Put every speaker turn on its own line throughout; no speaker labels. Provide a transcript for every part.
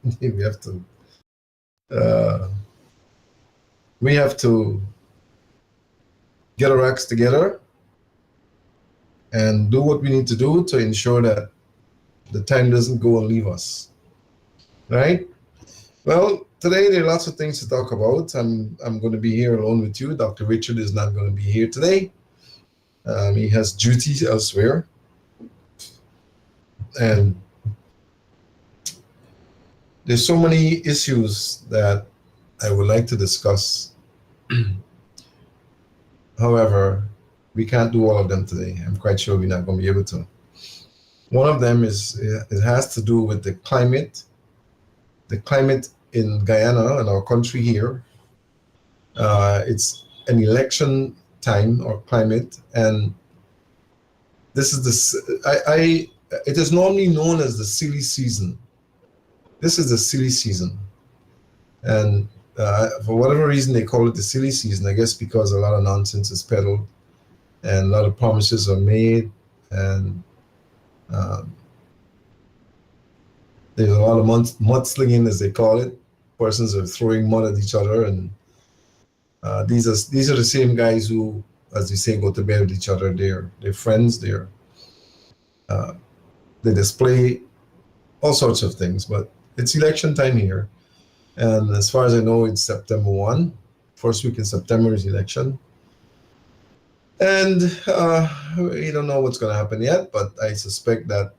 we have to uh, we have to get our acts together and do what we need to do to ensure that the time doesn't go and leave us. Right? Well, today there are lots of things to talk about. I'm going to be here alone with you. Dr. Richard is not going to be here today. He has duties elsewhere, and there's so many issues that I would like to discuss. However, we can't do all of them today. I'm quite sure we're not going to be able to. One of them is it has to do with the climate in Guyana and our country here. It's an election time or climate, and this is it is normally known as the silly season. This is the silly season, and for whatever reason they call it the silly season. I guess because a lot of nonsense is peddled and a lot of promises are made, and there's a lot of mudslinging, as they call it. Persons are throwing mud at each other, and these are the same guys who, as they say, go to bed with each other. They're friends. They display all sorts of things. But it's election time here, and as far as I know, it's September 1. First week in September is election, and we don't know what's going to happen yet. But I suspect that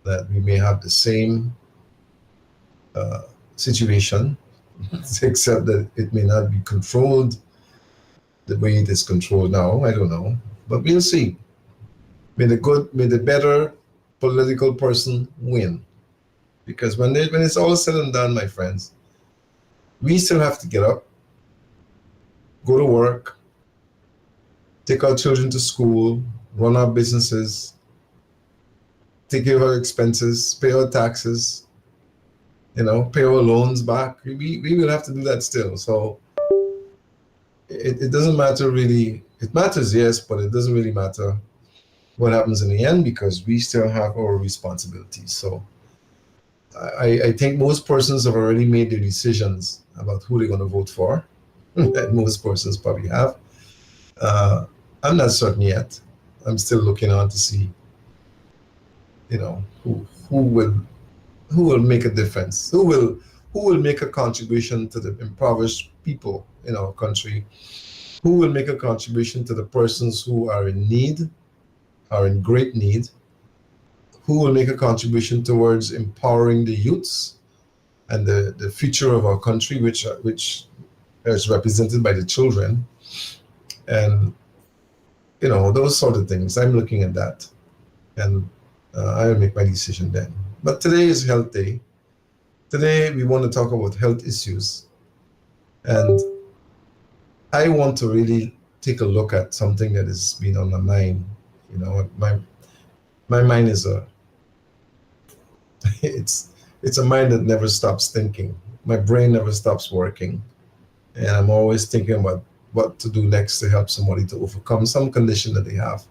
that we may have the same situation, except that it may not be controlled the way it is controlled now. I don't know, but we'll see. May the better political person win, because when it's all said and done, my friends, we still have to get up, go to work, take our children to school, run our businesses, take care of our expenses, pay our taxes, pay our loans back. We will have to do that still. So it doesn't matter really. It matters, yes, but it doesn't really matter what happens in the end, because we still have our responsibilities. So I think most persons have already made their decisions about who they're going to vote for. Most persons probably have. I'm not certain yet. I'm still looking on to see, who will make a difference, who will make a contribution to the impoverished people in our country, who will make a contribution to the persons who are in need, are in great need, who will make a contribution towards empowering the youths and the future of our country, which is represented by the children, and those sort of things. I'm looking at that, and I'll make my decision then. But today is Health Day. Today we want to talk about health issues, and I want to really take a look at something that has been on my mind. My mind is it's a mind that never stops thinking. My brain never stops working, and I'm always thinking about what to do next to help somebody to overcome some condition that they have.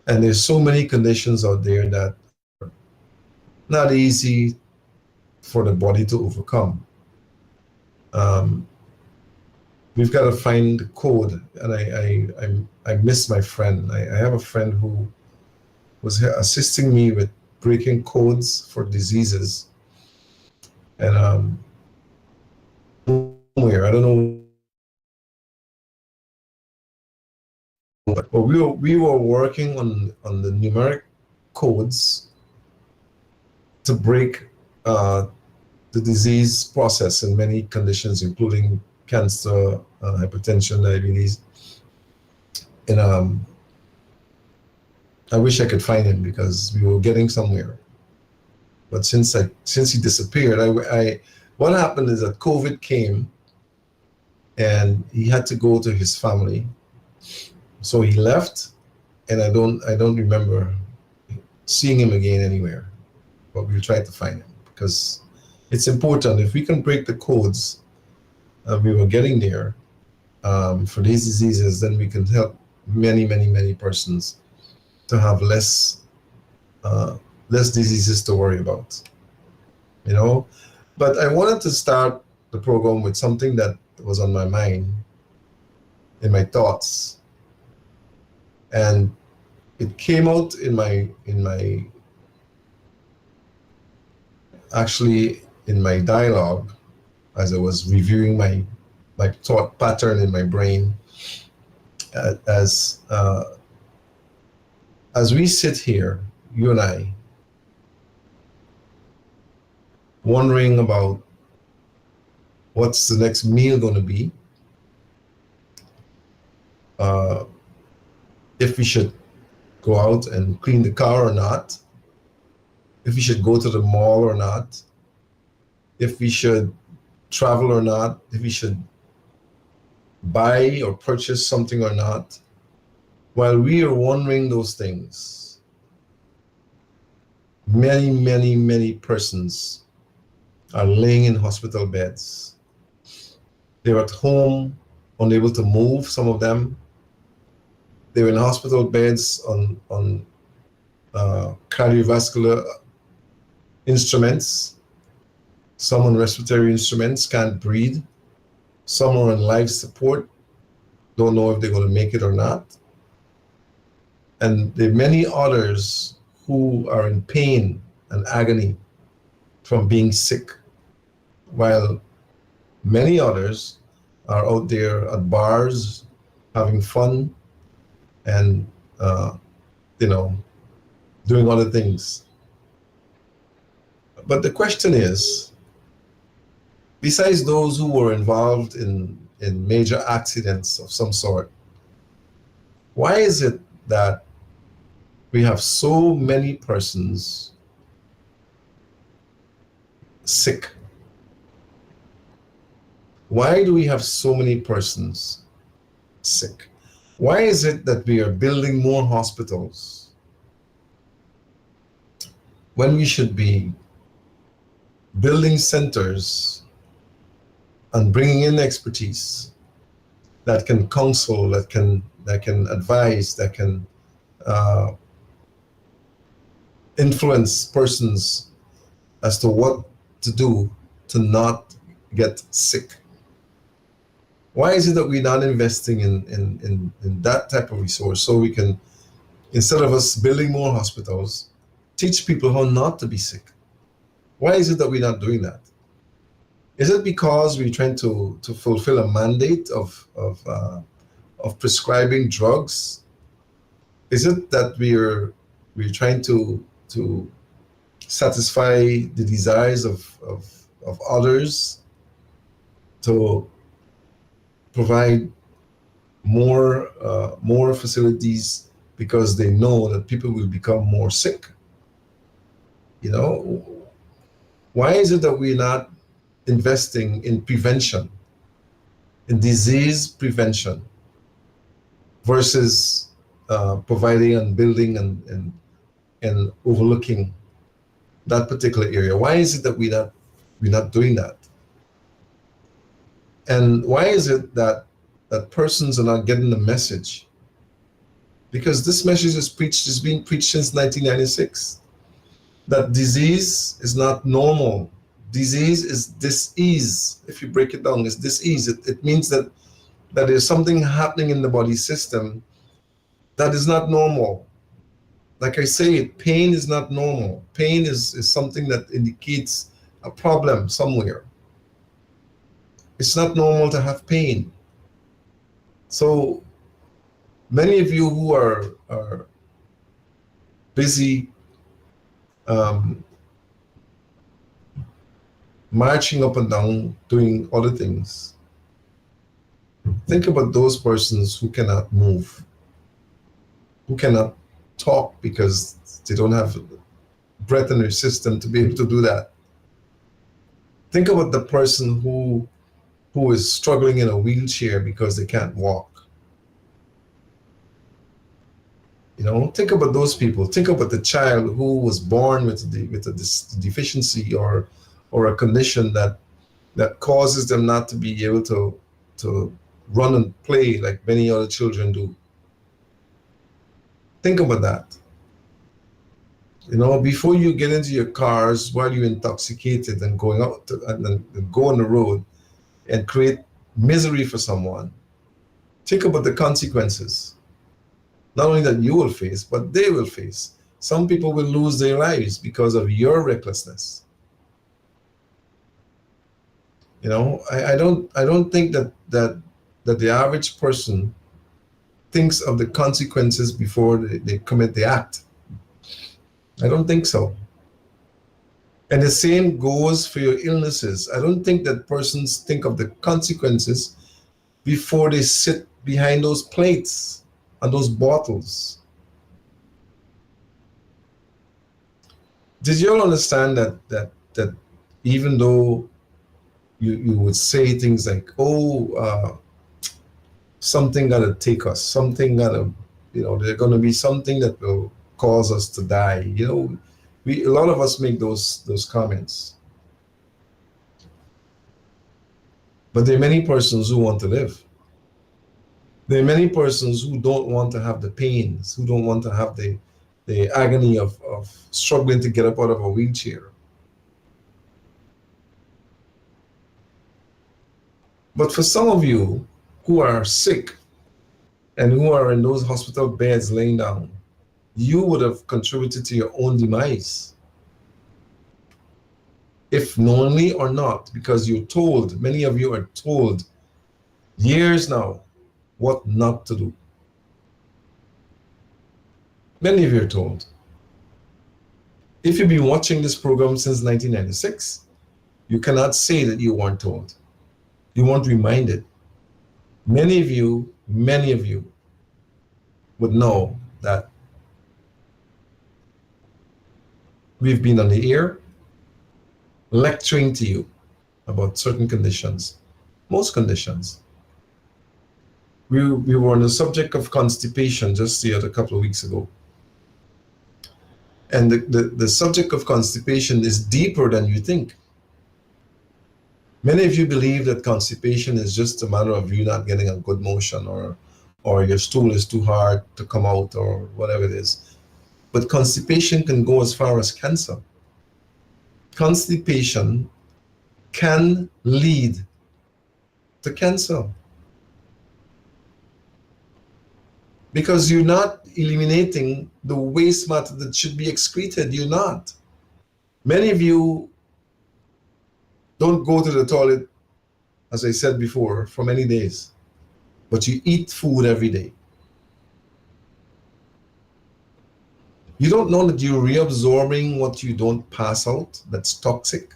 And there's so many conditions out there that are not easy for the body to overcome. We've got to find the code, and I miss my friend. I have a friend who was assisting me with breaking codes for diseases, and somewhere, I don't know, but we were working on the numeric codes to break the disease process in many conditions, including cancer, hypertension, diabetes. And I wish I could find him, because we were getting somewhere. But since he disappeared, what happened is that COVID came, and he had to go to his family. So he left, and I don't remember seeing him again anywhere. But we'll try to find him, because it's important. If we can break the codes, we were getting there for these diseases, then we can help many, many, many persons to have less diseases to worry about. you know. But I wanted to start the program with something that was on my mind, in my thoughts, and it came out in my actually in my dialogue as I was reviewing my thought pattern in my brain, uh, as uh, as we sit here, you and I, wondering about what's the next meal going to be, uh, if we should go out and clean the car or not, if we should go to the mall or not, if we should travel or not, if we should buy or purchase something or not. While we are wondering those things, many, many, many persons are laying in hospital beds. They're at home, unable to move, some of them. They're in hospital beds on cardiovascular instruments, some on respiratory instruments, can't breathe. Some are on life support, don't know if they're going to make it or not. And there are many others who are in pain and agony from being sick, while many others are out there at bars having fun and, you know, doing other things. But the question is, besides those who were involved in major accidents of some sort, why is it that we have so many persons sick? Why do we have so many persons sick? Why is it that we are building more hospitals when we should be building centers and bringing in expertise that can counsel, that can advise, that can influence persons as to what to do to not get sick? Why is it that we're not investing in that type of resource so we can, instead of us building more hospitals, teach people how not to be sick? Why is it that we're not doing that? Is it because we're trying to fulfill a mandate of prescribing drugs? Is it that we're trying to satisfy the desires of others to provide more facilities because they know that people will become more sick? You know, why is it that we're not investing in prevention, in disease prevention, versus providing and building and overlooking that particular area? Why is it that we're not doing that? And why is it that persons are not getting the message? Because this message is being preached since 1996. That disease is not normal. Disease is dis-ease. If you break it down, it's dis-ease. It means that there's something happening in the body system that is not normal. Like I say, pain is not normal. Pain is something that indicates a problem somewhere. It's not normal to have pain. So many of you who are busy marching up and down, doing other things, think about those persons who cannot move, who cannot talk because they don't have breath in their system to be able to do that. Think about the person who is struggling in a wheelchair because they can't walk. You know, think about those people. Think about the child who was born with a deficiency or a condition that causes them not to be able to run and play like many other children do. Think about that. You know, before you get into your cars while you're intoxicated and going out and go on the road and create misery for someone, think about the consequences. Not only that you will face, but they will face. Some people will lose their lives because of your recklessness. You know, I don't think that the average person thinks of the consequences before they commit the act. I don't think so. And the same goes for your illnesses. I don't think that persons think of the consequences before they sit behind those plates and those bottles. Did you all understand that even though you would say things like, oh, something gotta take us, something gotta, you know, there's gonna be something that will cause us to die. You know, a lot of us make those comments. But there are many persons who want to live. There are many persons who don't want to have the pains, who don't want to have the agony of struggling to get up out of a wheelchair. But for some of you who are sick and who are in those hospital beds laying down, you would have contributed to your own demise. If knowingly or not, because you're told, many of you are told years now what not to do. Many of you are told. If you've been watching this program since 1996, you cannot say that you weren't told. You weren't reminded. Many of you would know that we've been on the air lecturing to you about certain conditions, most conditions. We were on the subject of constipation just the other couple of weeks ago. And the subject of constipation is deeper than you think. Many of you believe that constipation is just a matter of you not getting a good motion, or your stool is too hard to come out, or whatever it is. But constipation can go as far as cancer. Constipation can lead to cancer. Because you're not eliminating the waste matter that should be excreted. You're not. Many of you don't go to the toilet, as I said before, for many days, but you eat food every day. You don't know that you're reabsorbing what you don't pass out, that's toxic.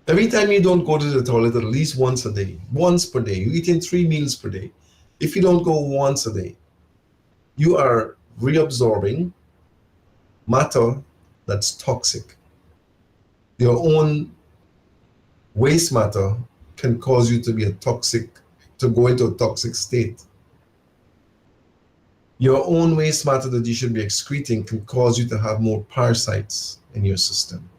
Every time you don't go to the toilet at least once a day, once per day, you're eating 3 meals per day. If you don't go once a day, you are reabsorbing matter that's toxic. Your own waste matter can cause you to go into a toxic state. Your own waste matter that you should be excreting can cause you to have more parasites in your system.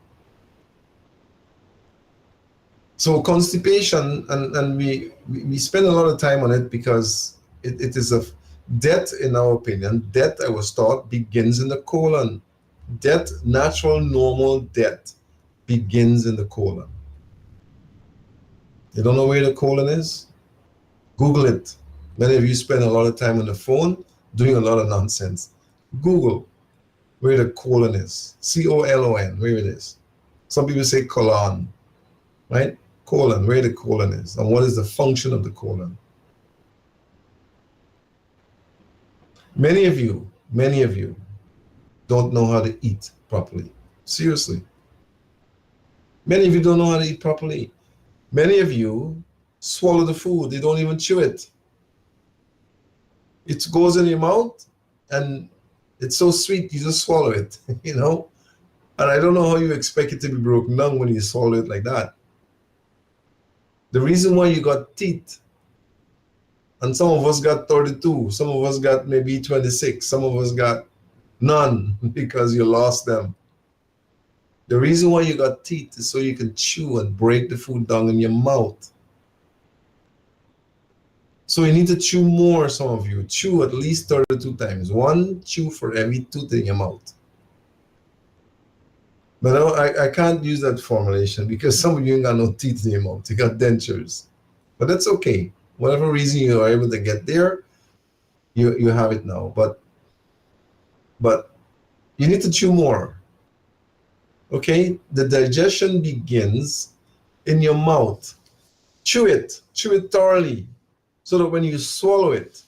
So constipation, and we spend a lot of time on it because it is a death, in our opinion. Death, I was taught, begins in the colon. Death, natural, normal death, begins in the colon. You don't know where the colon is? Google it. Many of you spend a lot of time on the phone doing a lot of nonsense. Google where the colon is. C-O-L-O-N, where it is. Some people say colon, right? Colon, where the colon is, and what is the function of the colon. Many of you don't know how to eat properly. Seriously. Many of you don't know how to eat properly. Many of you swallow the food, they don't even chew it. It goes in your mouth and it's so sweet, you just swallow it, you know? And I don't know how you expect it to be broken down when you swallow it like that. The reason why you got teeth, and some of us got 32, some of us got maybe 26, some of us got none because you lost them. The reason why you got teeth is so you can chew and break the food down in your mouth. So you need to chew more, some of you. Chew at least 32 times. One chew for every tooth in your mouth. But no, I can't use that formulation because some of you ain't got no teeth in your mouth. You got dentures. But that's okay. Whatever reason you are able to get there, you have it now. But you need to chew more. Okay? The digestion begins in your mouth. Chew it thoroughly, so that when you swallow it,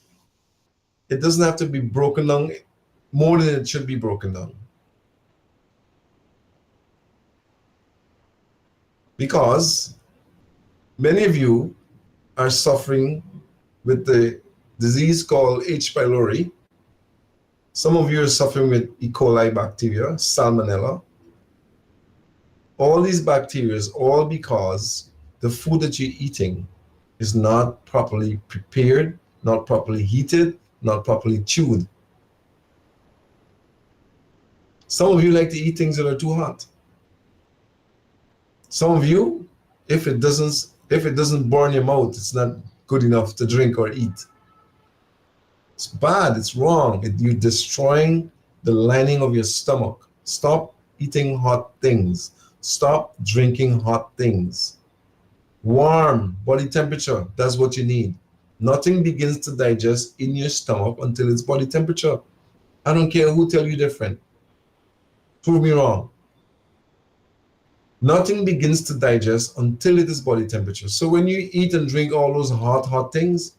it doesn't have to be broken down more than it should be broken down. Because many of you are suffering with the disease called H. pylori. Some of you are suffering with E. coli bacteria, salmonella. All these bacteria is all because the food that you're eating is not properly prepared, not properly heated, not properly chewed. Some of you like to eat things that are too hot. Some of you, if it doesn't burn your mouth, it's not good enough to drink or eat. It's bad, it's wrong. You're destroying the lining of your stomach. Stop eating hot things. Stop drinking hot things. Warm body temperature, that's what you need. Nothing begins to digest in your stomach until it's body temperature. I don't care who tell you different. Prove me wrong. Nothing begins to digest until it is body temperature. So when you eat and drink all those hot things,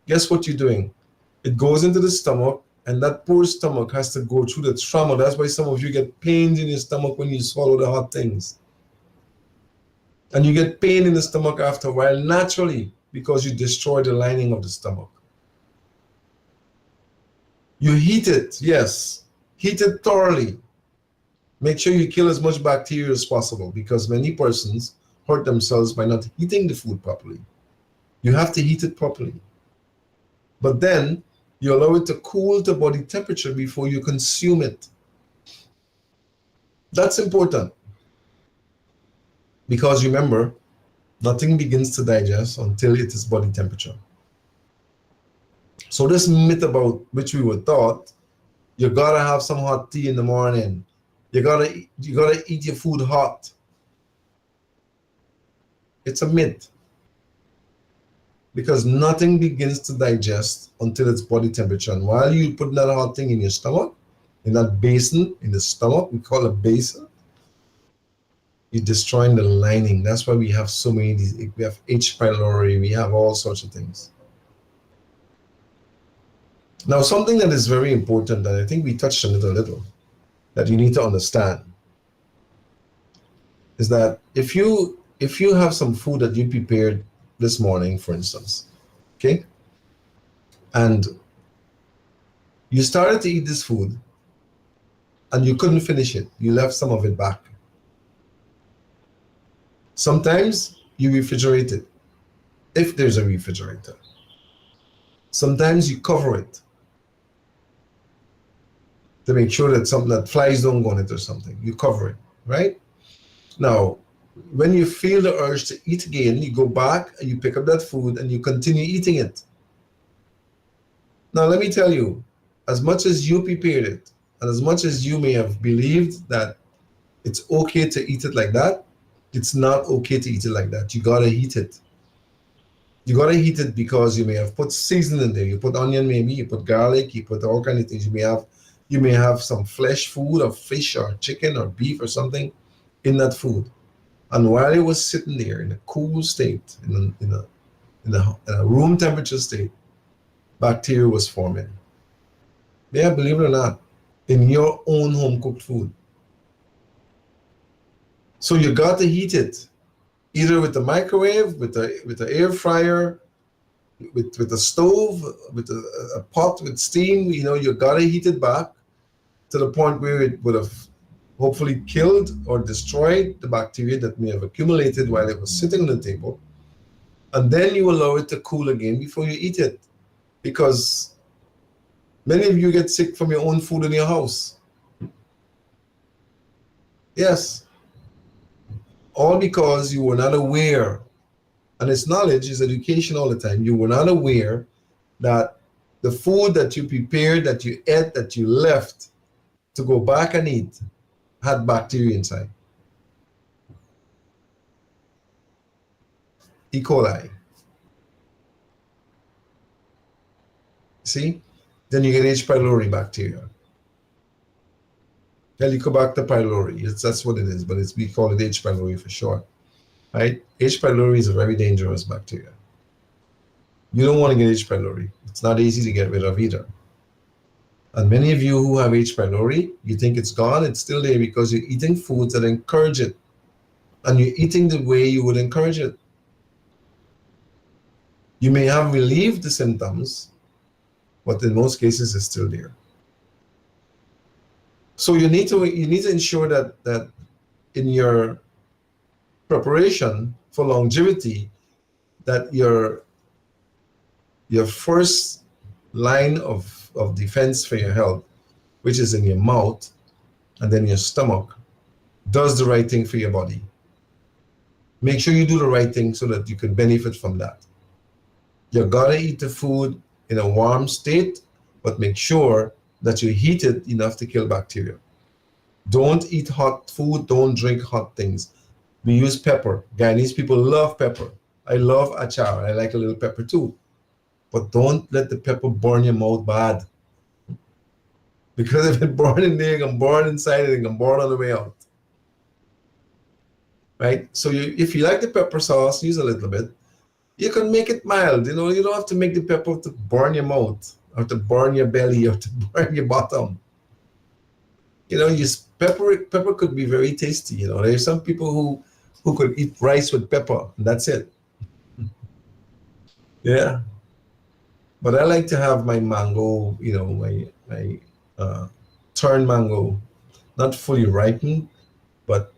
guess what you're doing? It goes into the stomach, and that poor stomach has to go through the trauma. That's why some of you get pains in your stomach when you swallow the hot things. And you get pain in the stomach after a while naturally because you destroy the lining of the stomach. You heat it, yes. Heat it thoroughly. Make sure you kill as much bacteria as possible because many persons hurt themselves by not heating the food properly. You have to heat it properly. But then you allow it to cool to body temperature before you consume it. That's important. Because remember, nothing begins to digest until it is body temperature. So this myth about which we were taught, you gotta have some hot tea in the morning. You gotta eat your food hot. It's a myth. Because nothing begins to digest until it's body temperature. And while you put that hot thing in your stomach, in that basin, in the stomach, we call it basin, you're destroying the lining. That's why we have so many, we have H. pylori, we have all sorts of things. Now, something that is very important that I think we touched on it a little, that you need to understand, is that if you have some food that you prepared this morning, for instance, okay, and you started to eat this food and you couldn't finish it, you left some of it back. Sometimes you refrigerate it, if there's a refrigerator. Sometimes you cover it to make sure that that flies don't go on it or something. You cover it, right? Now, when you feel the urge to eat again, you go back and you pick up that food and you continue eating it. Now, let me tell you, as much as you prepared it, and as much as you may have believed that it's okay to eat it like that, it's not okay to eat it like that. You gotta heat it. You gotta heat it because you may have put seasoning in there. You put onion, maybe you put garlic, you put all kinds of things. You may have some flesh food or fish or chicken or beef or something in that food. And while it was sitting there in a cool state, in a room temperature state, bacteria was forming. Yeah, believe it or not, in your own home cooked food. So you got to heat it, either with the microwave, with the air fryer, with the stove, with a pot with steam. You got to heat it back to the point where it would have hopefully killed or destroyed the bacteria that may have accumulated while it was sitting on the table. And then you allow it to cool again before you eat it. Because many of you get sick from your own food in your house. Yes. All because you were not aware. And it's knowledge, is education all the time. You were not aware that the food that you prepared, that you ate, that you left to go back and eat had bacteria inside. E. coli. See? Then you get H. pylori bacteria. Helicobacter pylori. That's what it is, but we call it H. pylori for short. Right? H. pylori is a very dangerous bacteria. You don't want to get H. pylori. It's not easy to get rid of either. And many of you who have H. pylori, you think it's gone, it's still there because you're eating foods that encourage it. And you're eating the way you would encourage it. You may have relieved the symptoms, but in most cases it's still there. So you need to ensure that in your preparation for longevity, that your first line of defense for your health, which is in your mouth and then your stomach, does the right thing for your body. Make sure you do the right thing so that you can benefit from that. You gotta eat the food in a warm state, but make sure that you heat it enough to kill bacteria. Don't eat hot food, don't drink hot things. We use pepper. Guyanese people love pepper. I love achar. I like a little pepper too. But don't let the pepper burn your mouth bad. Because if it burns in there, it can burn inside it, it can burn on the way out. Right? So if you like the pepper sauce, use a little bit. You can make it mild. You don't have to make the pepper to burn your mouth or to burn your belly or to burn your bottom. Pepper could be very tasty. There's some people who could eat rice with pepper and that's it. Yeah. But I like to have my mango, my turned mango, not fully ripened, but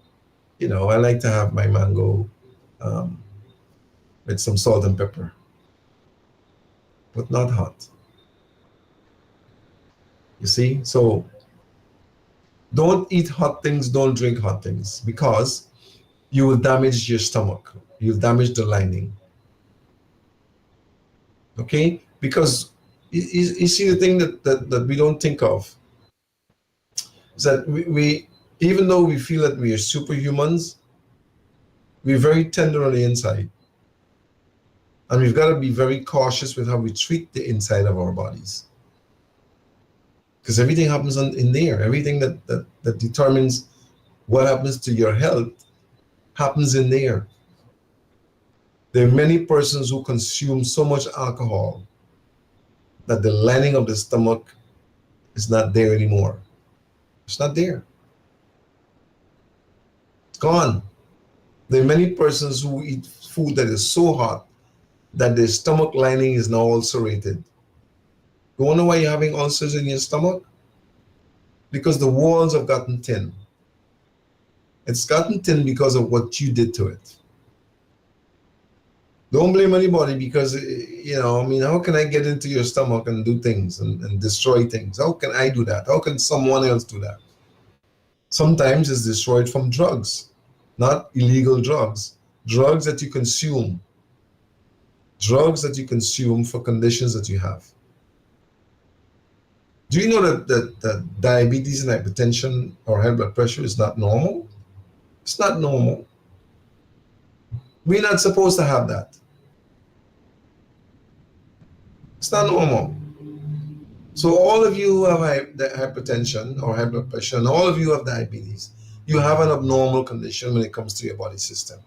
I like to have my mango with some salt and pepper, but not hot. You see? So don't eat hot things, don't drink hot things, because you will damage your stomach. You'll damage the lining. Okay? Because you see, the thing that we don't think of is that we even though we feel that we are superhumans, we're very tender on the inside. And we've got to be very cautious with how we treat the inside of our bodies. Because everything happens in there. Everything that determines what happens to your health happens in there. There are many persons who consume so much alcohol that the lining of the stomach is not there anymore. It's not there. It's gone. There are many persons who eat food that is so hot that the stomach lining is now ulcerated. You wonder why you're having ulcers in your stomach? Because the walls have gotten thin. It's gotten thin because of what you did to it. Don't blame anybody because, how can I get into your stomach and do things and destroy things? How can I do that? How can someone else do that? Sometimes it's destroyed from drugs, not illegal drugs. Drugs that you consume. Drugs that you consume for conditions that you have. Do you know that diabetes and hypertension or high blood pressure is not normal? It's not normal. We're not supposed to have that. It's not normal. So all of you who have hypertension or high blood pressure, and all of you who have diabetes, you have an abnormal condition when it comes to your body system.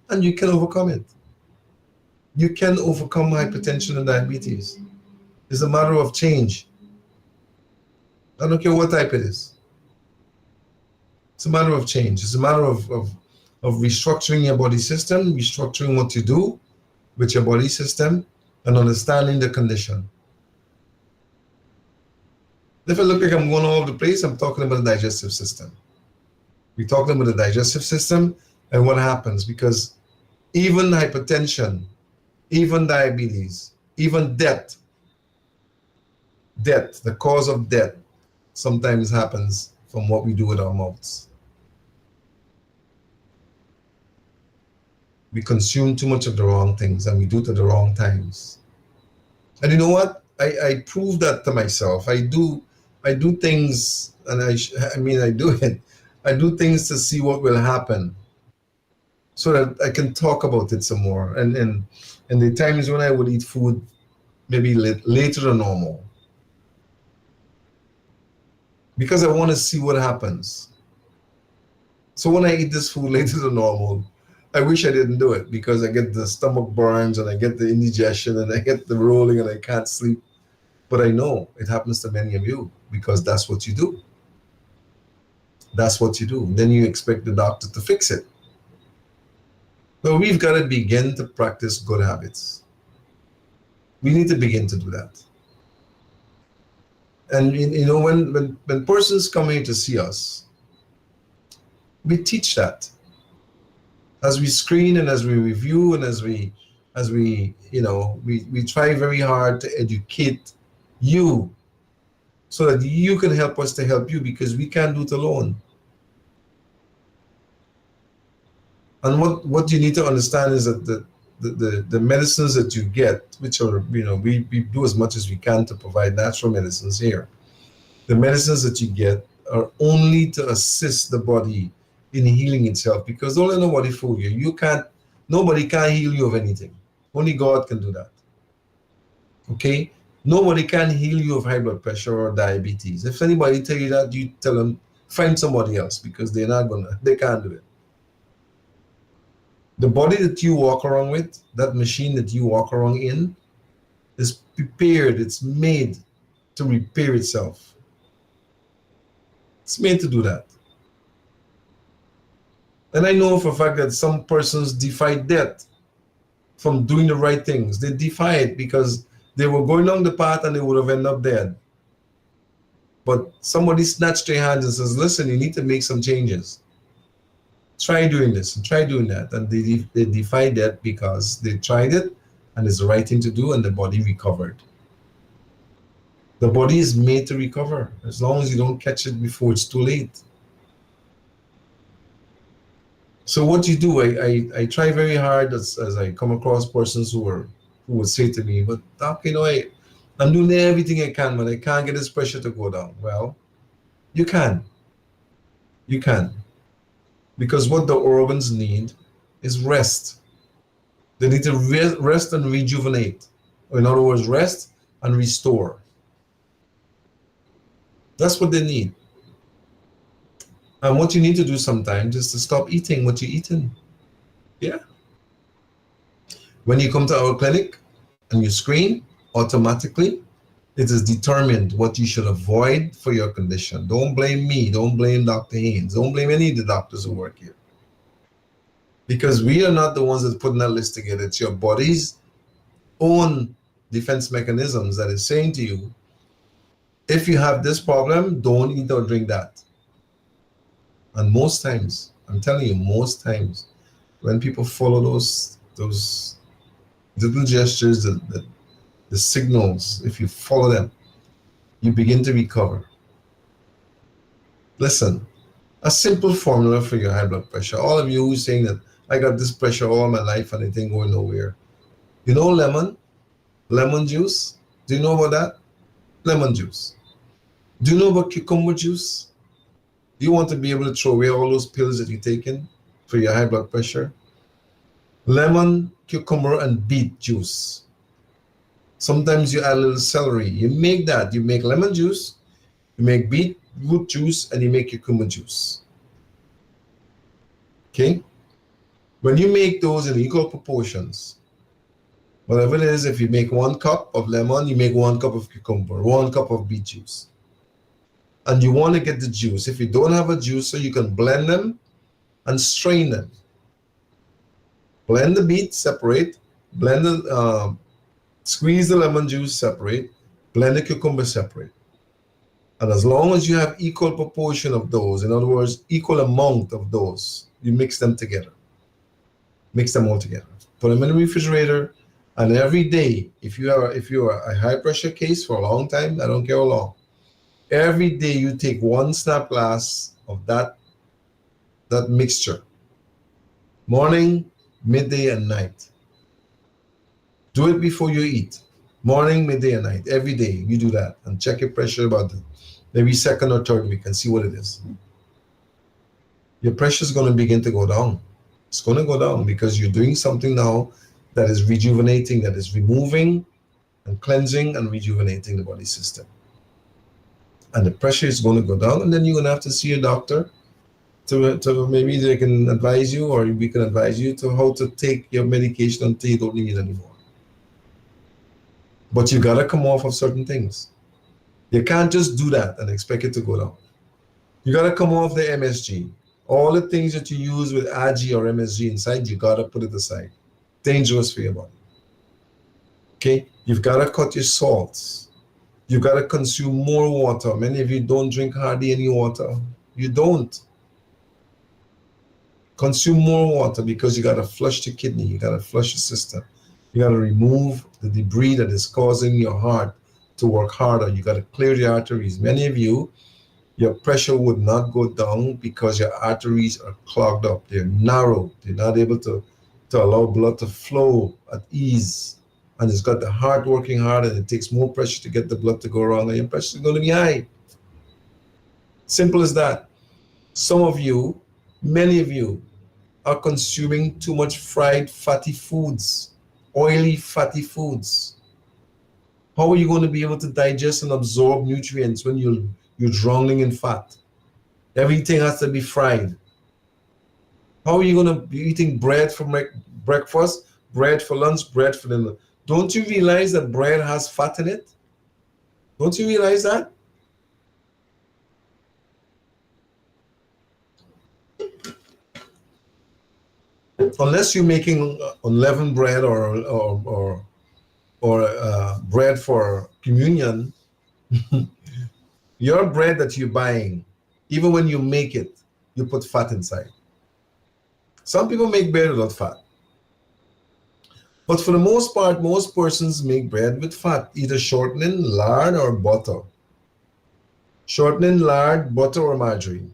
And you can overcome it. You can overcome hypertension and diabetes. It's a matter of change. I don't care what type it is. It's a matter of change. It's a matter of restructuring your body system, restructuring what you do with your body system, and understanding the condition. If I look like I'm going all over the place, I'm talking about the digestive system. We're talking about the digestive system and what happens, because even hypertension, even diabetes, even death, the cause of death, sometimes happens from what we do with our mouths. We consume too much of the wrong things and we do it at the wrong times. And you know what? I prove that to myself. I do things, and I mean I do it. I do things to see what will happen, so that I can talk about it some more. And the times when I would eat food maybe later than normal, because I want to see what happens. So when I eat this food later than normal, I wish I didn't do it, because I get the stomach burns and I get the indigestion and I get the rolling and I can't sleep. But I know it happens to many of you, because that's what you do. That's what you do. Then you expect the doctor to fix it. But we've got to begin to practice good habits. We need to begin to do that. And you know, when persons come here to see us, we teach that as we screen and as we review and as we you know we try very hard to educate you, so that you can help us to help you, because we can't do it alone. And what you need to understand is that the medicines that you get, which are, we do as much as we can to provide natural medicines here. The medicines that you get are only to assist the body in healing itself, because don't let nobody fool you. Nobody can heal you of anything. Only God can do that. Okay? Nobody can heal you of high blood pressure or diabetes. If anybody tell you that, you tell them, find somebody else, because they can't do it. The body that you walk around with, that machine that you walk around in, is prepared, it's made to repair itself. It's made to do that. And I know for a fact that some persons defy death from doing the right things. They defy it because they were going down the path and they would have ended up dead. But somebody snatched their hands and says, listen, you need to make some changes. Try doing this and try doing that. And they defy death because they tried it and it's the right thing to do, and the body recovered. The body is made to recover, as long as you don't catch it before it's too late. So what you do, I try very hard as I come across persons who would say to me, but doc, I'm doing everything I can, but I can't get this pressure to go down. Well, you can. You can. Because what the organs need is rest. They need to rest and rejuvenate. Or in other words, rest and restore. That's what they need. And what you need to do sometimes is to stop eating what you're eating. Yeah. When you come to our clinic and you screen, automatically it is determined what you should avoid for your condition. Don't blame me. Don't blame Dr. Haynes. Don't blame any of the doctors who work here. Because we are not the ones that putting that list together. It's your body's own defense mechanisms that is saying to you, if you have this problem, don't eat or drink that. And most times, I'm telling you, most times, when people follow those little gestures, the signals, if you follow them, you begin to recover. Listen, a simple formula for your high blood pressure. All of you who are saying that I got this pressure all my life and it ain't going nowhere. You know lemon juice? Do you know about that? Lemon juice. Do you know about cucumber juice? Do you want to be able to throw away all those pills that you're taking for your high blood pressure? Lemon, cucumber, and beet juice. Sometimes you add a little celery. You make that. You make lemon juice, you make beetroot juice, and you make cucumber juice. Okay? When you make those in equal proportions, whatever it is, if you make 1 cup of lemon, you make 1 cup of cucumber, 1 cup of beet juice. And you want to get the juice. If you don't have a juicer, you can blend them and strain them. Blend the beet separate, squeeze the lemon juice separate, blend the cucumber separate. And as long as you have equal proportion of those, in other words, equal amount of those, you mix them together. Mix them all together. Put them in the refrigerator, and every day, if you are a high pressure case for a long time, I don't care how long, every day you take 1 snap glass of that mixture, morning, midday, and night. Do it before you eat. Morning, midday, and night. Every day you do that and check your pressure about maybe second or third week and see what it is. Your pressure is going to begin to go down. It's going to go down because you're doing something now that is rejuvenating, that is removing and cleansing and rejuvenating the body system. And the pressure is going to go down, and then you're going to have to see a doctor to maybe they can advise you, or we can advise you to how to take your medication until you don't need it anymore. But you got to come off of certain things. You can't just do that and expect it to go down. You got to come off the MSG. All the things that you use with AG or MSG inside, you got to put it aside. Dangerous for your body. Okay? You've got to cut your salts. You've got to consume more water. Many of you don't drink hardly any water. You don't. Consume more water because you got to flush the kidney. You got to flush the system. You got to remove the debris that is causing your heart to work harder. You got to clear the arteries. Many of you, your pressure would not go down because your arteries are clogged up. They're narrow. They're not able to allow blood to flow at ease. And it's got the heart working hard, and it takes more pressure to get the blood to go around, and your pressure is going to be high. Simple as that. Some of you, many of you, are consuming too much fried fatty foods, oily fatty foods. How are you going to be able to digest and absorb nutrients when you're drowning in fat? Everything has to be fried. How are you going to be eating bread for breakfast, bread for lunch, bread for dinner? Don't you realize that bread has fat in it? Don't you realize that? Unless you're making unleavened bread or bread for communion, your bread that you're buying, even when you make it, you put fat inside. Some people make bread without fat. But for the most part, most persons make bread with fat, either shortening, lard, or butter. Shortening, lard, butter, or margarine.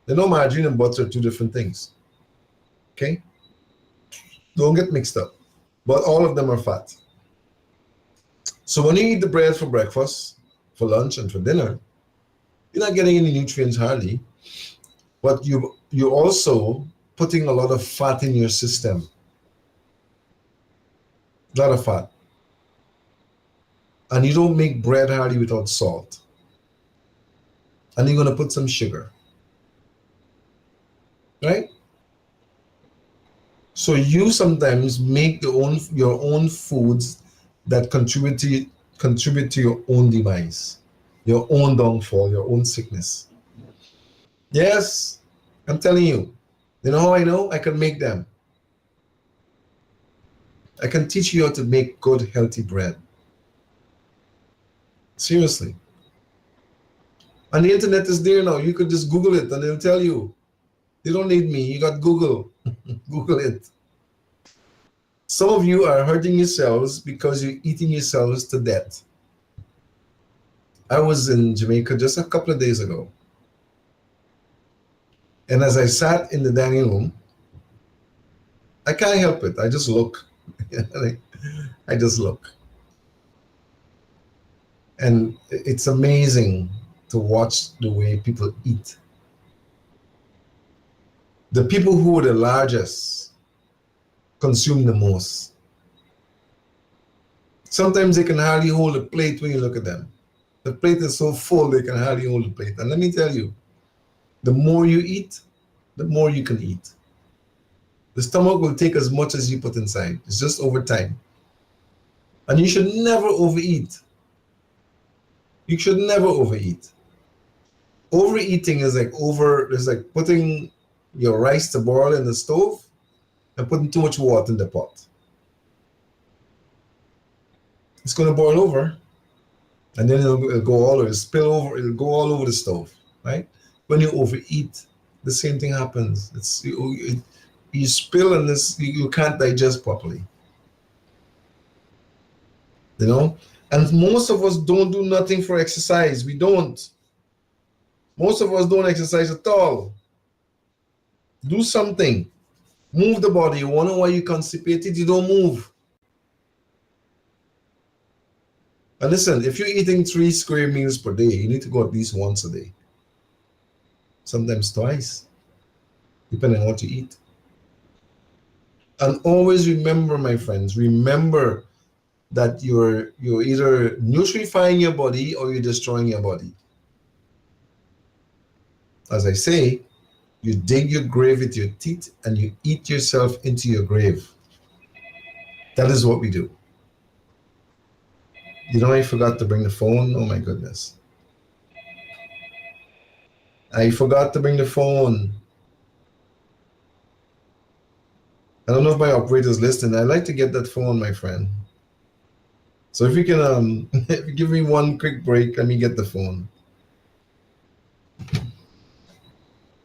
You know, margarine and butter are two different things. Okay? Don't get mixed up. But all of them are fat. So when you eat the bread for breakfast, for lunch, and for dinner, you're not getting any nutrients hardly, but you're also putting a lot of fat in your system. A lot of fat. And you don't make bread hardly without salt. And you're going to put some sugar. Right? So you sometimes make your own foods that contribute to your own demise, your own downfall, your own sickness. Yes, I'm telling you. You know how I know? I can make them. I can teach you how to make good, healthy bread. Seriously. And the internet is there now. You could just Google it and they'll tell you. You don't need me. You got Google. Google it. Some of you are hurting yourselves because you're eating yourselves to death. I was in Jamaica just a couple of days ago. And as I sat in the dining room, I can't help it. I just look. I just look. And it's amazing to watch the way people eat. The people who are the largest consume the most. Sometimes they can hardly hold a plate when you look at them. The plate is so full they can hardly hold a plate. And let me tell you, the more you eat, the more you can eat. The stomach will take as much as you put inside. It's just over time. And you should never overeat. You should never overeat. Overeating is like putting your rice to boil in the stove and putting too much water in the pot. It's going to boil over, and then it'll go all over, it'll spill over, it'll go all over the stove, right? When you overeat, the same thing happens. You spill and you can't digest properly. You know? And most of us don't do nothing for exercise. We don't. Most of us don't exercise at all. Do something. Move the body. You wonder why you're constipated? You don't move. And listen, if you're eating 3 square meals per day, you need to go at least once a day, sometimes twice, depending on what you eat. And always remember, my friends, remember that you're either nutrifying your body or you're destroying your body. As I say, you dig your grave with your teeth and you eat yourself into your grave. That is what we do. You know, I forgot to bring the phone. Oh my goodness. I forgot to bring the phone. I don't know if my operator's listening. I'd like to get that phone, my friend. So if you can if you give me one quick break, let me get the phone.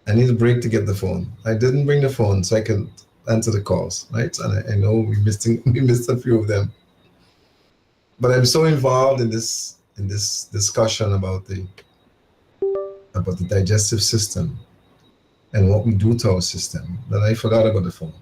I need a break to get the phone. I didn't bring the phone so I can answer the calls, right? And I know we missed a few of them. But I'm so involved in this discussion about the digestive system and what we do to our system that I forgot about the phone.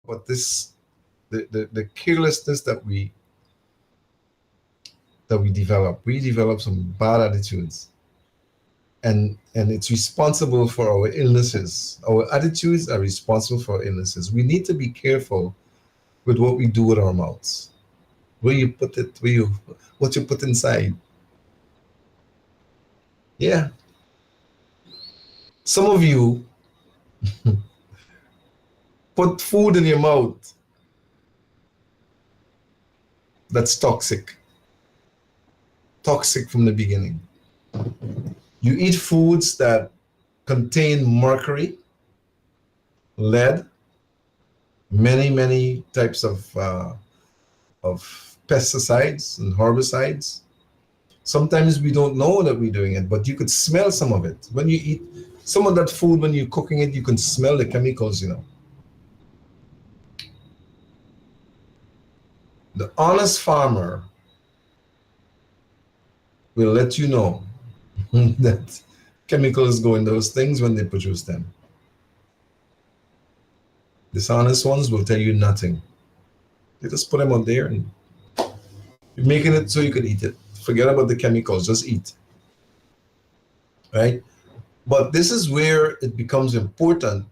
But the carelessness that we develop, we develop some bad attitudes. And it's responsible for our illnesses. Our attitudes are responsible for our illnesses. We need to be careful with what we do with our mouths. Where you put it, what you put inside. Yeah. Some of you put food in your mouth that's toxic. Toxic from the beginning. You eat foods that contain mercury, lead, many types of pesticides and herbicides. Sometimes we don't know that we're doing it, but you could smell some of it. When you eat some of that food, when you're cooking it, you can smell the chemicals, you know. The honest farmer will let you know that chemicals go in those things when they produce them. Dishonest ones will tell you nothing. They just put them out there and you're making it so you can eat it. Forget about the chemicals, just eat. Right? But this is where it becomes important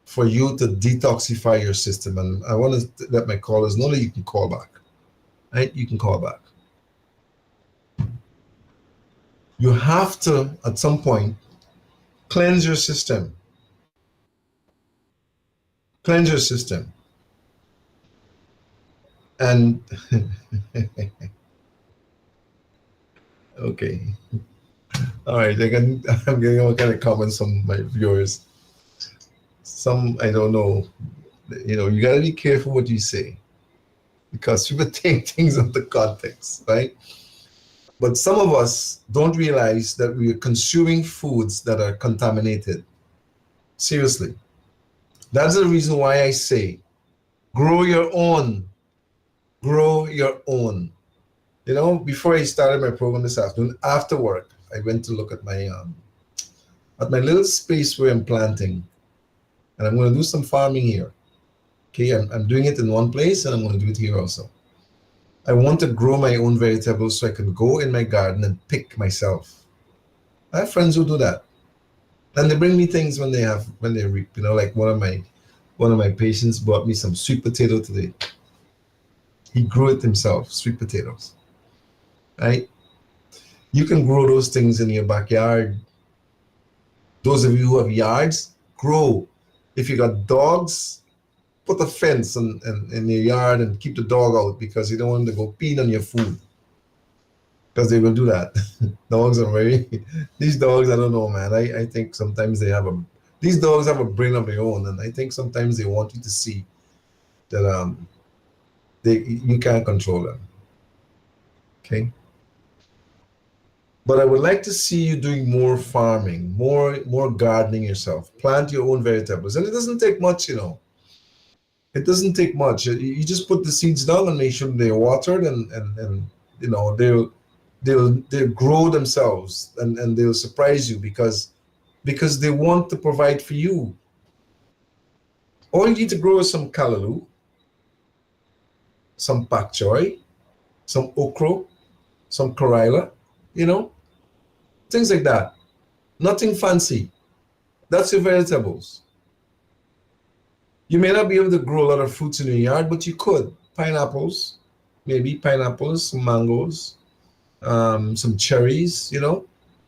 for you to detoxify your system. And I want to let my callers know that you can call back. Right? You can call back. You have to, at some point, cleanse your system. Cleanse your system. And okay. All right, I'm getting all kind of comments from my viewers. Some I don't know. You know, you gotta be careful what you say because people take things out of context, right? But some of us don't realize that we are consuming foods that are contaminated. Seriously. That's the reason why I say grow your own. Grow your own. You know, before I started my program this afternoon, after work, I went to look at my little space where I'm planting. And I'm going to do some farming here. Okay, I'm doing it in one place and I'm going to do it here also. I want to grow my own vegetables so I can go in my garden and pick myself. I have friends who do that. And they bring me things when they reap. Like one of my patients brought me some sweet potato today. He grew it himself, sweet potatoes. Right? You can grow those things in your backyard. Those of you who have yards, grow. If you got dogs, put a fence in your yard and keep the dog out because you don't want them to go peeing on your food. Because they will do that. Dogs are these dogs, I don't know, man. I think sometimes these dogs have a brain of their own, and I think sometimes they want you to see that you can't control them. Okay? But I would like to see you doing more farming, more gardening yourself. Plant your own vegetables. And it doesn't take much. It doesn't take much. You just put the seeds down and make sure they're watered and they'll grow themselves and they'll surprise you because they want to provide for you. All you need to grow is some callaloo, some pak choy, some okra, some karila, things like that. Nothing fancy. That's your vegetables. You may not be able to grow a lot of fruits in your yard, but you could. Pineapples, maybe pineapples, some mangoes, some cherries,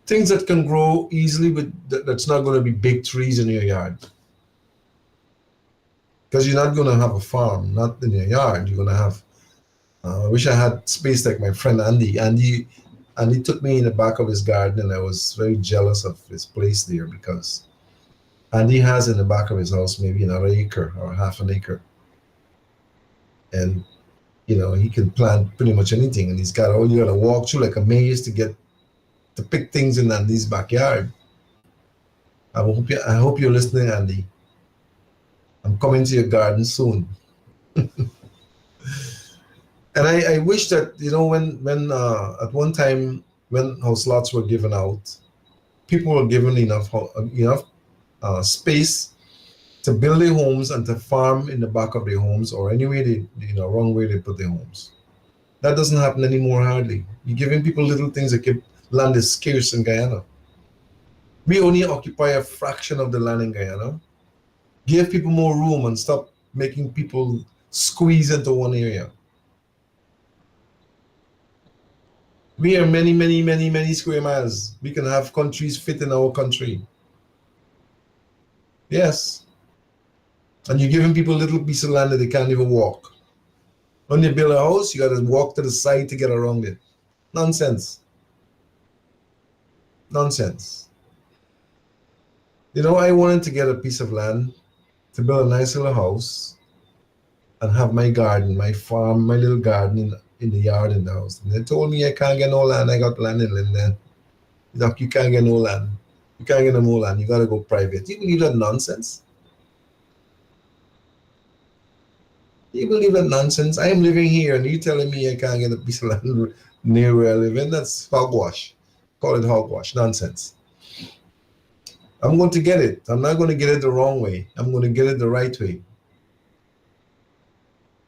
things that can grow easily, but that's not going to be big trees in your yard. Because you're not going to have a farm, not in your yard. You're going to have, I wish I had space like my friend Andy. Andy took me in the back of his garden, and I was very jealous of his place there because Andy has in the back of his house maybe another acre or half an acre. And he can plant pretty much anything, and you got to walk through like a maze to pick things in Andy's backyard. I hope you're listening, Andy. I'm coming to your garden soon. And I wish that when at one time when house lots were given out, people were given enough space to build their homes and to farm in the back of their homes or any way wrong way they put their homes. That doesn't happen anymore hardly. You're giving people little things that keep land is scarce in Guyana. We only occupy a fraction of the land in Guyana. Give people more room and stop making people squeeze into one area. We are many, many, many, many square miles. We can have countries fit in our country. Yes. And you're giving people a little piece of land that they can't even walk. When you build a house, you got to walk to the side to get around it. Nonsense. Nonsense. I wanted to get a piece of land to build a nice little house and have my garden, my farm, my little garden in the yard in the house. And they told me I can't get no land. I got land in Linden. You can't get no land. You can't get no more land. You got to go private. You believe that nonsense? You believe that nonsense? I am living here and you telling me I can't get a piece of land near where I live in? That's hogwash. Call it hogwash. Nonsense. I'm going to get it. I'm not going to get it the wrong way. I'm going to get it the right way.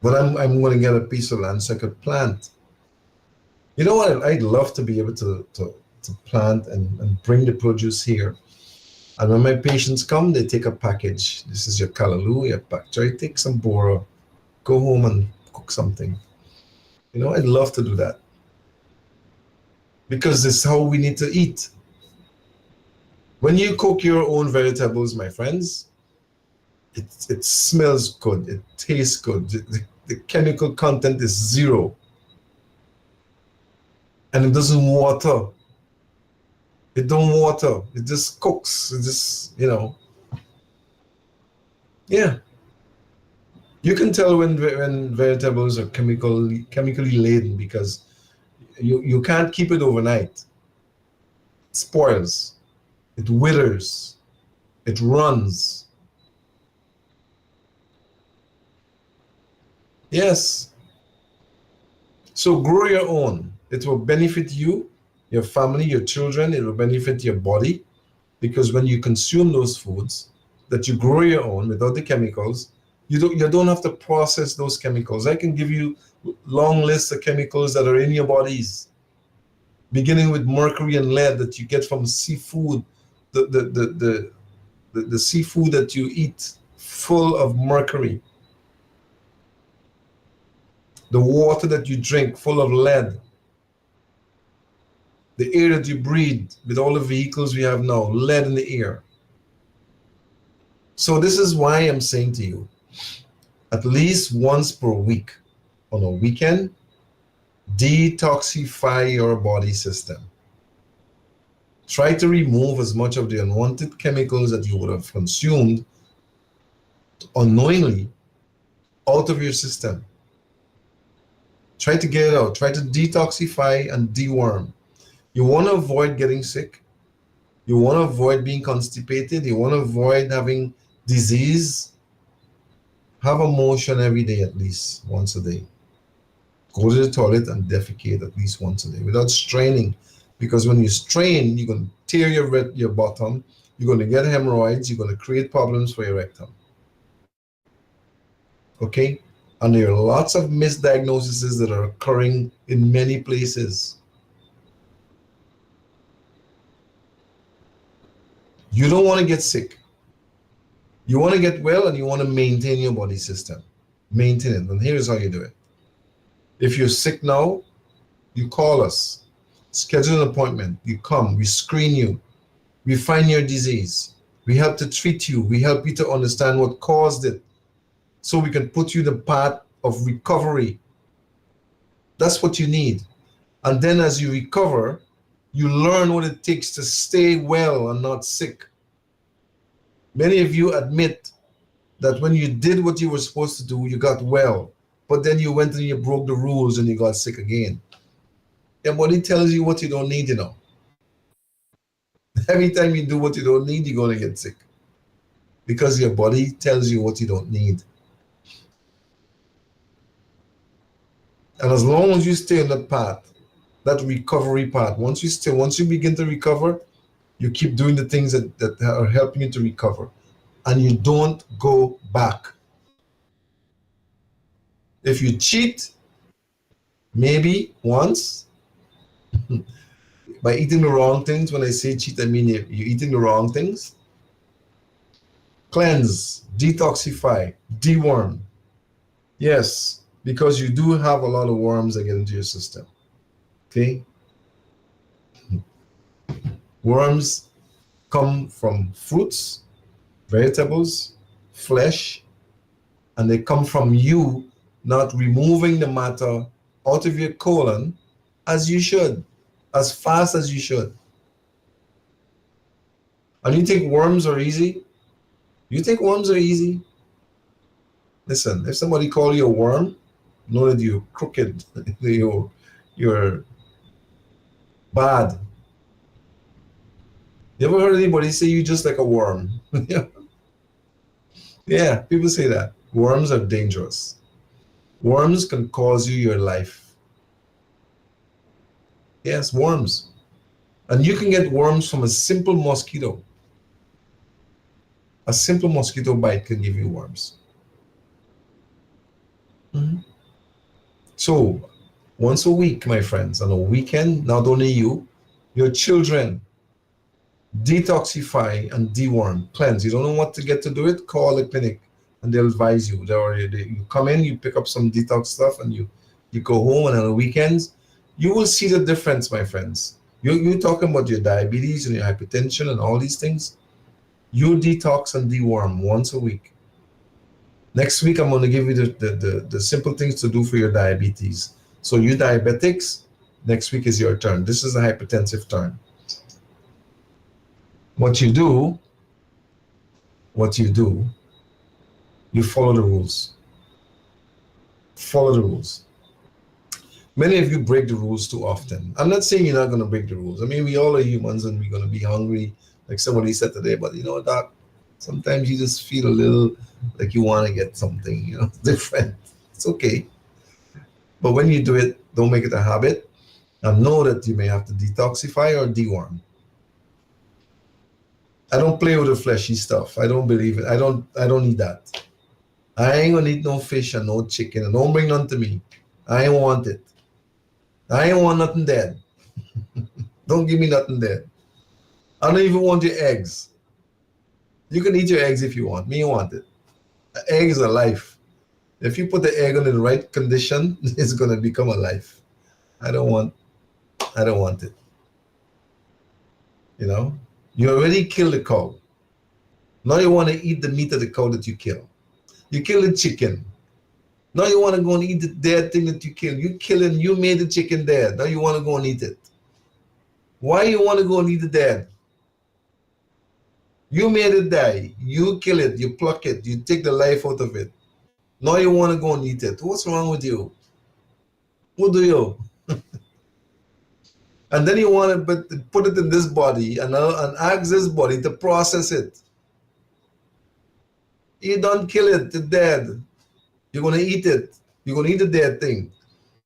But I'm going to get a piece of land so I could plant. You know what? I'd love to be able to plant and bring the produce here. And when my patients come, they take a package. This is your callaloo, your pak choy. Take some boro, go home and cook something. I'd love to do that. Because this is how we need to eat. When you cook your own vegetables, my friends, it smells good, it tastes good. The chemical content is zero. And it doesn't water. It don't water. It just cooks. It just, Yeah. You can tell when vegetables are chemically laden because you can't keep it overnight. It spoils. It withers. It runs. Yes. So grow your own. It will benefit you, your family, your children. It will benefit your body because when you consume those foods that you grow your own without the chemicals, you don't have to process those chemicals. I can give you long list of chemicals that are in your bodies, beginning with mercury and lead that you get from seafood, the seafood that you eat full of mercury, the water that you drink full of lead, the air that you breathe with all the vehicles we have now, lead in the air. So this is why I'm saying to you, at least once per week on a weekend, detoxify your body system. Try to remove as much of the unwanted chemicals that you would have consumed unknowingly out of your system. Try to get it out. Try to detoxify and deworm. You want to avoid getting sick. You want to avoid being constipated. You want to avoid having disease. Have a motion every day, at least once a day. Go to the toilet and defecate at least once a day without straining. Because when you strain, you're going to tear your bottom. You're going to get hemorrhoids. You're going to create problems for your rectum. Okay? And there are lots of misdiagnoses that are occurring in many places. You don't want to get sick. You want to get well and you want to maintain your body system. Maintain it. And here's how you do it. If you're sick now, you call us. Schedule an appointment. You come. We screen you. We find your disease. We help to treat you. We help you to understand what caused it, so we can put you in the path of recovery. That's what you need. And then as you recover, you learn what it takes to stay well and not sick. Many of you admit that when you did what you were supposed to do, you got well, but then you went and you broke the rules and you got sick again. Your body tells you what you don't need, you know. Every time you do what you don't need, you're going to get sick, because your body tells you what you don't need. And as long as you stay on that path, that recovery path, once you begin to recover, you keep doing the things that are helping you to recover, and you don't go back. If you cheat, maybe once, by eating the wrong things. When I say cheat, I mean you're eating the wrong things. Cleanse, detoxify, deworm. Yes, because you do have a lot of worms that get into your system. Okay? Worms come from fruits, vegetables, flesh, and they come from you not removing the matter out of your colon as you should, as fast as you should. And you think worms are easy? You think worms are easy? Listen, if somebody call you a worm, know that you're crooked, you're bad. You ever heard anybody say you just like a worm? Yeah, people say that. Worms are dangerous. Worms can cause you your life. Yes, worms. And you can get worms from a simple mosquito. A simple mosquito bite can give you worms. Mm-hmm. So, once a week, my friends, on a weekend, not only you, your children, detoxify and deworm, cleanse. You don't know what to get to do it, call the clinic and they'll advise you. You come in, you pick up some detox stuff, and you go home, and on the weekends, you will see the difference, my friends. You're talking about your diabetes and your hypertension and all these things. You detox and deworm once a week. Next week, I'm going to give you the simple things to do for your diabetes. So you diabetics, next week is your turn. This is a hypertensive turn. What you do, you follow the rules. Follow the rules. Many of you break the rules too often. I'm not saying you're not going to break the rules. I mean, we all are humans and we're going to be hungry, like somebody said today, but you know, Doc, sometimes you just feel a little like you want to get something, you know, different. It's okay. But when you do it, don't make it a habit, and know that you may have to detoxify or deworm. I don't play with the fleshy stuff. I don't believe it. I don't need that. I ain't gonna eat no fish and no chicken, and don't bring none to me. I ain't want it. I ain't want nothing dead. Don't give me nothing dead. I don't even want your eggs. You can eat your eggs if you want. Me want it. Eggs are life. If you put the egg in the right condition, it's gonna become a life. I don't want I don't want it. You know? You already killed the cow. Now you want to eat the meat of the cow that you kill. You kill the chicken. Now you want to go and eat the dead thing that you killed. You made the chicken dead. Now you want to go and eat it. Why you want to go and eat the dead? You made it die. You kill it. You pluck it. You take the life out of it. Now you want to go and eat it. What's wrong with you? What do you? And then you want to put it in this body and ask this body to process it. You don't kill it. It's dead. You're going to eat it. You're going to eat the dead thing.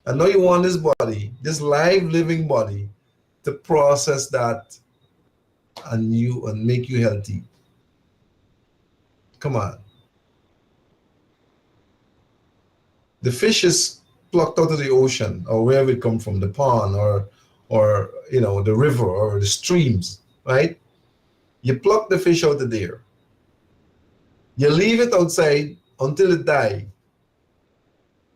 And now you want this body, this live living body, to process that and make you healthy. Come on. The fish is plucked out of the ocean or wherever it comes from, the pond or the river or the streams, right? You pluck the fish out of there. You leave it outside until it dies.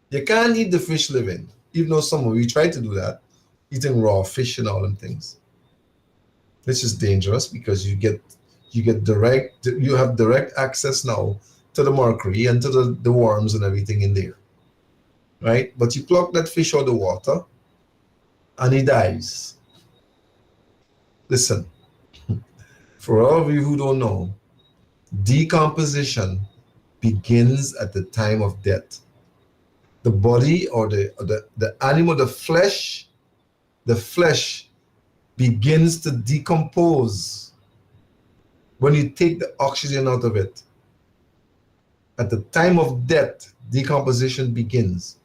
You can't eat the fish living, even though some of you try to do that, eating raw fish and all them things. This is dangerous because you have direct access now to the mercury and to the worms and everything in there. Right? But you pluck that fish out of the water and he dies. Listen, for all of you who don't know, decomposition begins at the time of death. The body or the animal, the flesh begins to decompose when you take the oxygen out of it. At the time of death, decomposition begins.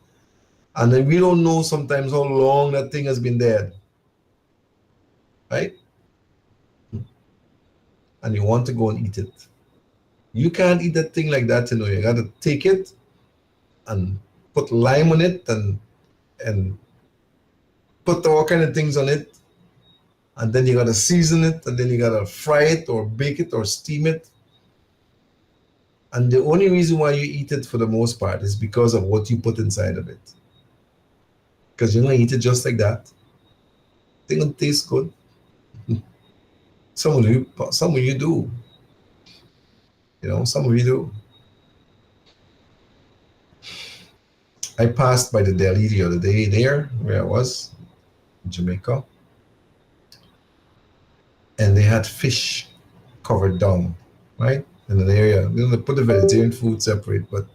And then we don't know sometimes how long that thing has been dead. Right? And you want to go and eat it. You can't eat that thing like that, You got to take it and put lime on it and put all kind of things on it. And then you got to season it, and then you got to fry it or bake it or steam it. And the only reason why you eat it for the most part is because of what you put inside of it. Because you're going to eat it just like that. It's going to taste good. Some of you do. Some of you do. I passed by the deli the other day there where I was, in Jamaica. And they had fish covered down, right? In an area. They put the vegetarian food separate, but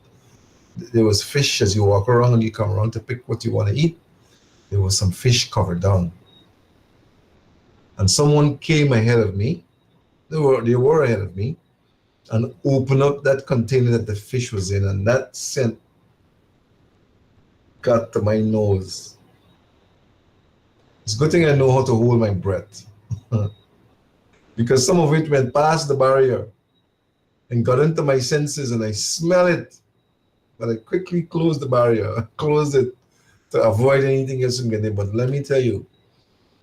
there was fish as you walk around and you come around to pick what you want to eat. There was some fish covered down. And someone came ahead of me. They were ahead of me and opened up that container that the fish was in, and that scent got to my nose. It's a good thing I know how to hold my breath. Because some of it went past the barrier and got into my senses and I smell it. But I quickly closed the barrier, closed it to avoid anything else from getting in. But let me tell you,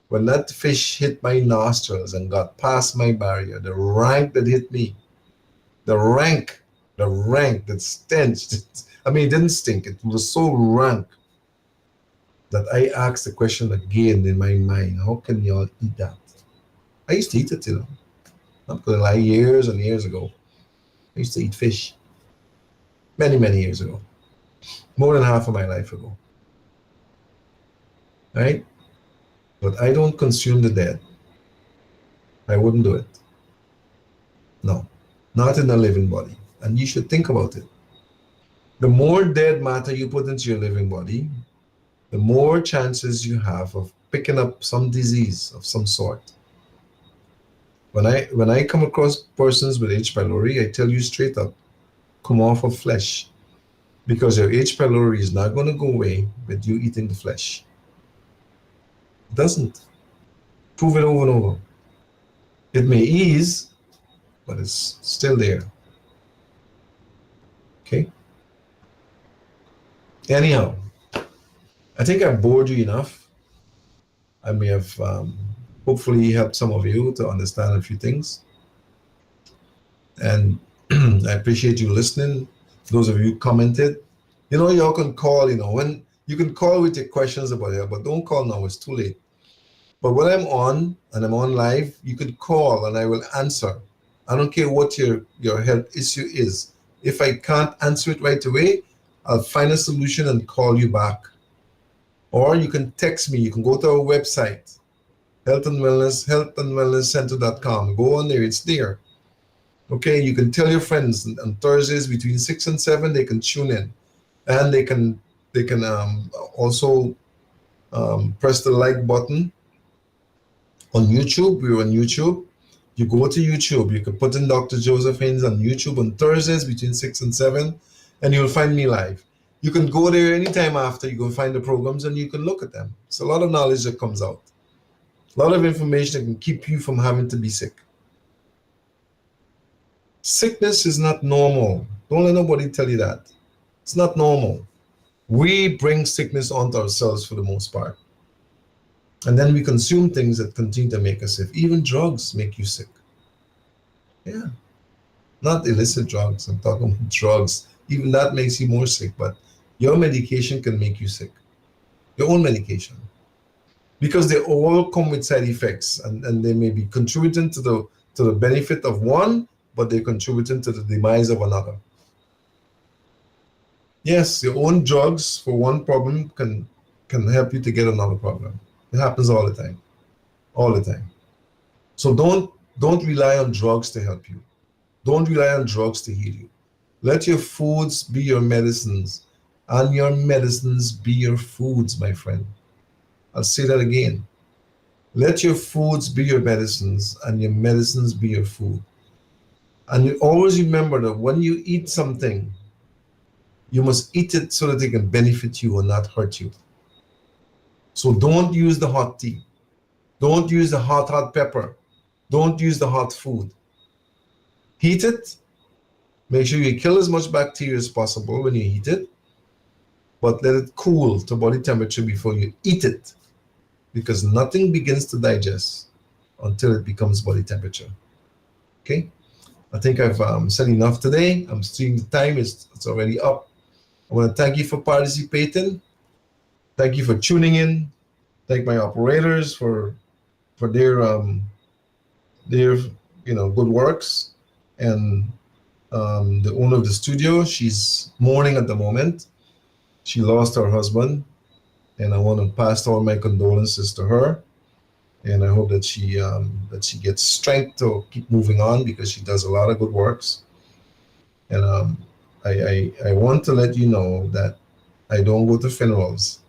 when that fish hit my nostrils and got past my barrier, the rank that hit me, the rank that stench, I mean, it didn't stink. It was so rank that I asked the question again in my mind, how can y'all eat that? I used to eat it, not gonna lie, years and years ago. I used to eat fish. Many, many years ago. More than half of my life ago. Right? But I don't consume the dead. I wouldn't do it. No. Not in a living body. And you should think about it. The more dead matter you put into your living body, the more chances you have of picking up some disease of some sort. When I come across persons with H. pylori, I tell you straight up, come off of flesh. Because your H. pylori is not going to go away with you eating the flesh. It doesn't. Prove it over and over. It may ease, but it's still there. Okay? Anyhow, I think I've bored you enough. I may have hopefully helped some of you to understand a few things. And I appreciate you listening. Those of you who commented, y'all can call, when you can call with your questions about it, but don't call now, it's too late. But when I'm on and I'm on live, you could call and I will answer. I don't care what your health issue is. If I can't answer it right away, I'll find a solution and call you back. Or you can text me. You can go to our website, healthandwellnesscenter.com. Go on there, it's there. Okay, you can tell your friends on Thursdays between 6 and 7, they can tune in. And they can also press the like button on YouTube. We're on YouTube. You go to YouTube, you can put in Dr. Joseph Haynes on YouTube on Thursdays between 6 and 7, and you'll find me live. You can go there anytime after, you can find the programs and you can look at them. It's a lot of knowledge that comes out. A lot of information that can keep you from having to be sick. Sickness is not normal. Don't let nobody tell you that. It's not normal. We bring sickness onto ourselves for the most part. And then we consume things that continue to make us sick. Even drugs make you sick. Yeah. Not illicit drugs. I'm talking about drugs. Even that makes you more sick. But your medication can make you sick. Your own medication. Because they all come with side effects. And they may be contributing to the benefit of one, but they're contributing to the demise of another. Yes, your own drugs for one problem can help you to get another problem. It happens all the time. All the time. So don't rely on drugs to help you. Don't rely on drugs to heal you. Let your foods be your medicines, and your medicines be your foods, my friend. I'll say that again. Let your foods be your medicines, and your medicines be your food. And you always remember that when you eat something, you must eat it so that it can benefit you and not hurt you. So don't use the hot tea. Don't use the hot pepper. Don't use the hot food. Heat it. Make sure you kill as much bacteria as possible when you heat it, but let it cool to body temperature before you eat it, because nothing begins to digest until it becomes body temperature. Okay? I think I've said enough today. I'm seeing the time, it's already up. I want to thank you for participating. Thank you for tuning in. Thank my operators for their good works, and the owner of the studio. She's mourning at the moment. She lost her husband, and I want to pass all my condolences to her. And I hope that she gets strength to keep moving on, because she does a lot of good works. And I want to let you know that I don't go to funerals.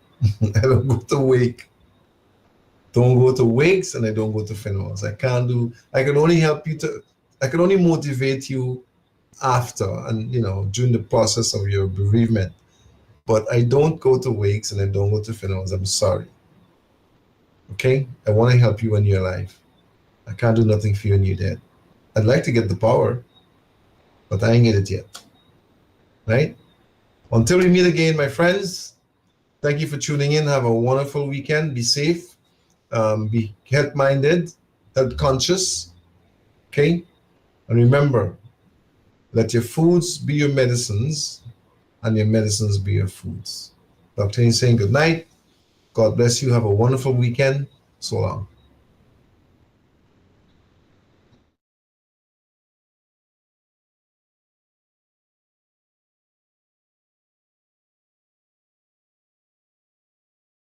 I don't go to wake. Don't go to wakes, and I don't go to funerals. I can only help you I can only motivate you after, and during the process of your bereavement. But I don't go to wakes and I don't go to funerals. I'm sorry. Okay? I want to help you when you're alive. I can't do nothing for you when you're dead. I'd like to get the power, but I ain't get it yet. Right? Until we meet again, my friends, thank you for tuning in. Have a wonderful weekend. Be safe. Be health-minded, health-conscious. Okay? And remember, let your foods be your medicines, and your medicines be your foods. Dr. Haynes saying good night. God bless you. Have a wonderful weekend. So long.